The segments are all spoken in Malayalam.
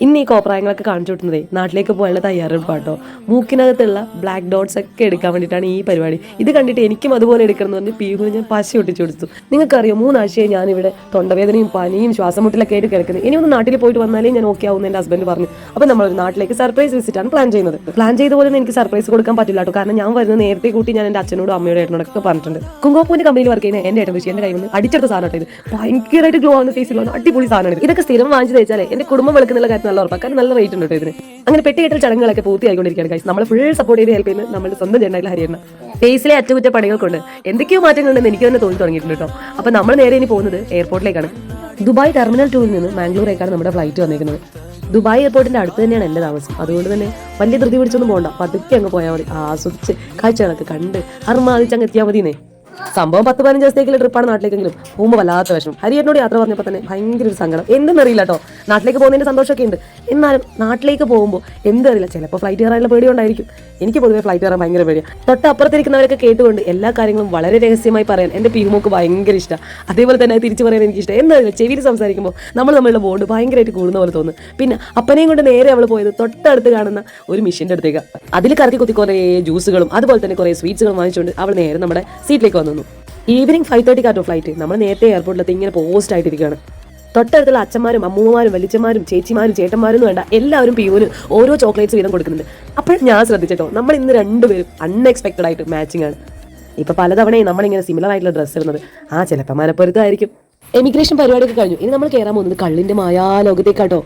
ഇന്ന് ഈ കോപ്രായങ്ങളൊക്കെ കാണിച്ചു കൊടുക്കുന്നതേ നാട്ടിലേക്ക് പോകാനുള്ള തയ്യാറെടുപ്പാട്ടോ. മൂക്കിനകത്തുള്ള ബ്ലാക്ക് ഡോട്ട്സ് ഒക്കെ എടുക്കാൻ വേണ്ടിയിട്ടാണ് ഈ പരിപാടി. ഇത് കണ്ടിട്ട് എനിക്കും അതുപോലെ എടുക്കണം എന്ന് പറഞ്ഞ് പീഹുവിന് ഞാൻ പശ ഒട്ടിച്ചു കൊടുത്തു. നിങ്ങൾക്കറിയോ, 3 ആഴ്ചയായി ഞാനിവിടെ തൊണ്ടവേദനയും പനിയും ശ്വാസം മുട്ടിലൊക്കെ ആയിട്ട് കിടക്കുന്നത്. ഇനി ഒന്ന് നാട്ടിൽ പോയിട്ട് വന്നാലേ ഞാൻ ഓക്കെ ആവുമെന്ന് എൻ്റെ ഹസ്ബൻഡ് പറഞ്ഞു. അപ്പോൾ നമ്മളൊരു നാട്ടിലേക്ക് സർപ്രൈസ് വിസിറ്റാണ് പ്ലാൻ ചെയ്യുന്നത്. പ്ലാൻ ചെയ്ത പോലെ എനിക്ക് സർപ്രൈസ് കൊടുക്കാൻ പറ്റില്ല കേട്ടോ. കാരണം ഞാൻ വരുന്നത് നേരത്തെ കൂട്ടി ഞാൻ എൻ്റെ അച്ഛനോടും അമ്മയോടും ഏട്ടനോടൊക്കെ പറഞ്ഞിട്ടുണ്ട്. കുങ്കുമപ്പൂവിന്റെ കമ്പനിയിൽ വർക്ക് ചെയ്യുന്ന എൻ്റെ ഏട്ടൻ വിഷയം എൻ്റെ കയ്യിൽ നിന്ന് അടിച്ചെടുത്ത സാധനം ഇത് ഭയങ്കരമായിട്ട് ഗ്ലോ ആവുന്ന ഫേസിലുള്ള അടിപൊളി സാധനമാണ്. ഇതൊക്കെ സ്ഥിരം വാങ്ങിച്ചു തേച്ചാലേ എൻ്റെ കുടുംബം വെളുക്കുന്നുള്ള കാര്യം നല്ല ഉറപ്പാണ്. കാരണം നല്ല റേറ്റ് ഉണ്ട് കേട്ടോ ഇതിന്. അങ്ങനെ പെട്ടികെട്ടൽ ചടങ്ങുകളൊക്കെ പൂർത്തിയായിക്കൊണ്ടിരിക്കുകയാണ് ഗൈസ്. നമ്മൾ ഫുൾ സപ്പോർട്ട് ചെയ്ത് ഹെൽപ്പ് ചെയ്യുന്നത് നമ്മുടെ സ്വന്തം ചേട്ടനായിട്ടുള്ള ഹരിയണ്ണ. ഫേസിലെ അറ്റകുറ്റപ്പണികൾ കൊണ്ട് എന്തൊക്കെയോ മാറ്റങ്ങളുണ്ടെന്ന് എനിക്ക് തന്നെ തോന്നി തുടങ്ങിയിട്ടുണ്ട് കേട്ടോ. അപ്പോൾ നമ്മൾ നേരെ ഇനി പോകുന്നത് എയർപോർട്ടിലേക്കാണ്. ദുബായ് ടെർമിനൽ 2 നിന്ന് മാംഗ്ലൂരേക്കാണ് നമ്മുടെ ഫ്ലൈറ്റ് വന്നിരിക്കുന്നത്. ദുബായ് എയർപോർട്ടിന്റെ അടുത്ത് തന്നെയാണ് എൻ്റെ താമസം. അതുകൊണ്ട് തന്നെ വലിയ ധൃതി പിടിച്ചൊന്നും പോകണ്ട, പതുക്കെ അങ്ങ് പോയാൽ മതി. ആസ്വദിച്ച് കാഴ്ചകളൊക്കെ കണ്ട് അർമാദിച്ച് അങ്ങ് എത്തിയാൽ മതിയെന്നേ. സംഭവം 10-15 ദിവസത്തേക്കുള്ള ട്രിപ്പാണ്. നാട്ടിലേക്കെങ്കിലും പോകുമ്പോൾ വല്ലാത്ത വിഷമം. ഹരിയേട്ടനോട് യാത്ര പറഞ്ഞപ്പോൾ തന്നെ ഭയങ്കര ഒരു സങ്കടം. എന്തെന്നറിയില്ല കേട്ടോ. നാട്ടിലേക്ക് പോകുന്നതിൻ്റെ സന്തോഷമൊക്കെ ഉണ്ട്, എന്നാലും നാട്ടിലേക്ക് പോകുമ്പോൾ എന്തറിയില്ല, ചിലപ്പോൾ ഫ്ലൈറ്റ് കയറാനുള്ള പേടി കൊണ്ടായിരിക്കും. എനിക്ക് പൊതുവേ ഫ്ലൈറ്റ് കയറാൻ ഭയങ്കര പേടിയാണ്. തൊട്ടപ്പുറത്തിരിക്കുന്നവരൊക്കെ കേട്ടുകൊണ്ട് എല്ലാ കാര്യങ്ങളും വളരെ രഹസ്യമായി പറയാൻ എൻ്റെ പീഹുമോക്ക് ഭയങ്കര ഇഷ്ടമാണ്. അതേപോലെ തന്നെ തിരിച്ചു പറയാൻ എനിക്ക് ഇഷ്ടം. എന്തായാലും ചെവിയിൽ സംസാരിക്കുമ്പോൾ നമ്മളുടെ ബോണ്ട് ഭയങ്കരമായിട്ട് കൂടുന്ന പോലെ തോന്നും. പിന്നെ അപ്പനെയും കൊണ്ട് നേരെ അവൾ പോയത് തൊട്ടടുത്ത് കാണുന്ന ഒരു മെഷീൻ്റെ അടുത്തേക്ക്. അതിൽ കറക്കി കുത്തി കുറേ ജ്യൂസുകളും അതുപോലെ തന്നെ കുറേ സ്വീറ്റ്സുകളും വാങ്ങിച്ചുകൊണ്ട് അവൾ നേരെ നമ്മുടെ സീറ്റിലേക്ക് വന്നു. Evening 5:30 flight. നമ്മൾ നേരത്തെ എയർപോർട്ടിലെത്തി ഇങ്ങനെ പോസ്റ്റ് ആയിട്ടിരിക്കുകയാണ്. തൊട്ടടുത്തുള്ള അച്ഛന്മാരും അമ്മൂമ്മമാരും വലിച്ചന്മാരും ചേച്ചിമാരും ചേട്ടന്മാരും വേണ്ട എല്ലാവരും പീവനും ഓരോ ചോക്ലേറ്റ്സ് വീതം കൊടുക്കുന്നുണ്ട്. അപ്പോഴും ഞാൻ ശ്രദ്ധിച്ചിട്ടോ, നമ്മൾ ഇന്ന് രണ്ടുപേരും അൺഎക്സ്പെക്റ്റഡ് ആയിട്ട് മാച്ചിങ് ആണ്. ഇപ്പൊ പലതവണയും നമ്മളിങ്ങനെ സിമിലർ ആയിട്ടുള്ള ഡ്രസ്സ് ഇടുന്നത് ചിലപ്പോൾ മനപ്പൊരുത്തമായിരിക്കും. എമിഗ്രേഷൻ പരിപാടിയൊക്കെ കഴിഞ്ഞു. ഇനി നമ്മൾ കയറാൻ പോകുന്നത് കള്ളിന്റെ മായാലോകത്തേക്കാട്ടോ.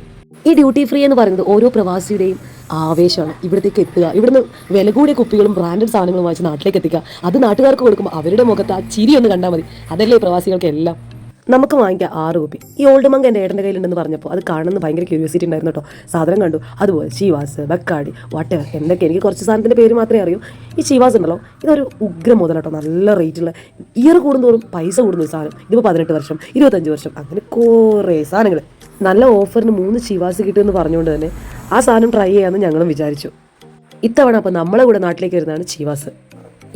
ഈ ഡ്യൂട്ടി ഫ്രീ എന്ന് പറയുന്നത് ഓരോ പ്രവാസിയുടെയും ആവേശമാണ്. ഇവിടത്തേക്ക് എത്തുക, ഇവിടുന്ന് വില കൂടിയ കുപ്പികളും ബ്രാൻഡഡ് സാധനങ്ങളും വാങ്ങിച്ച് നാട്ടിലേക്ക് എത്തിക്കുക. അത് നാട്ടുകാർക്ക് കൊടുക്കുമ്പോൾ അവരുടെ മുഖത്ത് ആ ചിരി ഒന്ന് കണ്ടാൽ മതി. അതല്ലേ പ്രവാസികൾക്ക് എല്ലാം. നമുക്ക് വാങ്ങിക്കാം 6 കുപ്പി. ഈ ഓൾഡ് മങ്ക് എൻ്റെ ഏട്ടൻ്റെ കയ്യിലുണ്ടെന്ന് പറഞ്ഞപ്പോൾ അത് കാണുന്ന ഭയങ്കര ക്യൂരിയോസിറ്റി ഉണ്ടായിരുന്നു കേട്ടോ. സാധനം കണ്ടു. അതുപോലെ ചീവാസ്, ബക്കാടി, വാട്ടർ എന്തൊക്കെ. എനിക്ക് കുറച്ച് സാധനത്തിൻ്റെ പേര് മാത്രമേ അറിയൂ. ഈ ചീവാസ് ഉണ്ടല്ലോ, ഇതൊരു ഉഗ്ര മുതൽ കേട്ടോ. നല്ല റേറ്റുള്ള, ഇയർ കൂടുന്തോറും പൈസ കൂടുന്ന ഒരു സാധനം. ഇതിപ്പോൾ 18 വർഷം 25 വർഷം അങ്ങനെ കുറേ സാധനങ്ങൾ. നല്ല ഓഫറിന് 3 ചീവാസ് കിട്ടുമെന്ന് പറഞ്ഞുകൊണ്ട് തന്നെ ആ സാധനം ട്രൈ ചെയ്യാമെന്ന് ഞങ്ങളും വിചാരിച്ചു. ഇത്തവണ അപ്പോൾ നമ്മളെ കൂടെ നാട്ടിലേക്ക് വരുന്നതാണ് ചീവാസ്.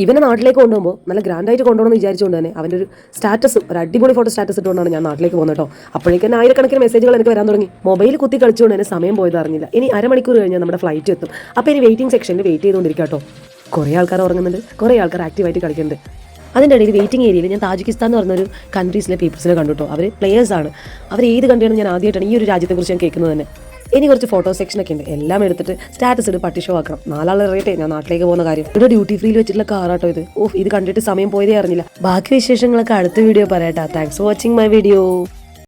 ഇവനെ നാട്ടിലേക്ക് കൊണ്ടുപോകുമ്പോൾ നല്ല ഗ്രാൻഡായിട്ട് കൊണ്ടുപോകണമെന്ന് വിചാരിച്ചുകൊണ്ട് തന്നെ അവൻ്റെ ഒരു സ്റ്റാറ്റസ്, ഒരു അടിപൊളി ഫോട്ടോ സ്റ്റാറ്റസ് ഇട്ടുകൊണ്ടാണ് ഞാൻ നാട്ടിലേക്ക് പോകുന്നത് കേട്ടോ. അപ്പോഴേക്കും തന്നെ ആയിരക്കണക്കിന് മെസ്സേജുകൾ എനിക്ക് വരാൻ തുടങ്ങി. മൊബൈൽ കുത്തി കളിച്ചുകൊണ്ട് തന്നെ സമയം പോയത് അറിഞ്ഞില്ല. ഇനി അരമണിക്കൂർ കഴിഞ്ഞാൽ നമ്മുടെ ഫ്ലൈറ്റ് എത്തും. അപ്പോൾ ഇനി വെയിറ്റിംഗ് സെക്ഷനിൽ വെയിറ്റ് ചെയ്തുകൊണ്ടിരിക്കുക കേട്ടോ. കുറേ ആൾക്കാർ ഉറങ്ങുന്നുണ്ട്, കുറേ ആൾക്കാർ ആക്റ്റീവായിട്ട് കളിക്കുന്നുണ്ട്. അതിൻ്റെ ഇടയിൽ വെയിറ്റിംഗ് ഏരിയയിൽ ഞാൻ താജിക്കിസ്ഥാൻ എന്ന് പറഞ്ഞൊരു കൺട്രീസിലെ പീപ്പിൾസിനെ കണ്ടു കേട്ടോ. അവർ പ്ലേയേഴ്സാണ്. അവർ ഏത് കൺട്രിയാണ് ഞാൻ ആദ്യമായിട്ടാണ് ഈ ഒരു രാജ്യത്തെക്കുറിച്ച് ഞാൻ കേൾക്കുന്നത് തന്നെ. ഇനി കുറച്ച് ഫോട്ടോ സെക്ഷനൊക്കെ ഉണ്ട്. എല്ലാം എടുത്തിട്ട് സ്റ്റാറ്റസ് ഇട്ട് പട്ടി ഷോ ആക്കണം. 4 ആൾ അറിയട്ടെ ഞാൻ നാട്ടിലേക്ക് പോകുന്ന കാര്യം. ഇവിടെ ഡ്യൂട്ടി ഫ്രീയിൽ വെച്ചിട്ടുള്ള കാറാട്ടോ ഇത്. ഇത് കണ്ടിട്ട് സമയം പോയതേ അറിഞ്ഞില്ല. ബാക്കി വിശേഷങ്ങളൊക്കെ അടുത്ത വീഡിയോ പറയാട്ടോ. Thanks for watching my video.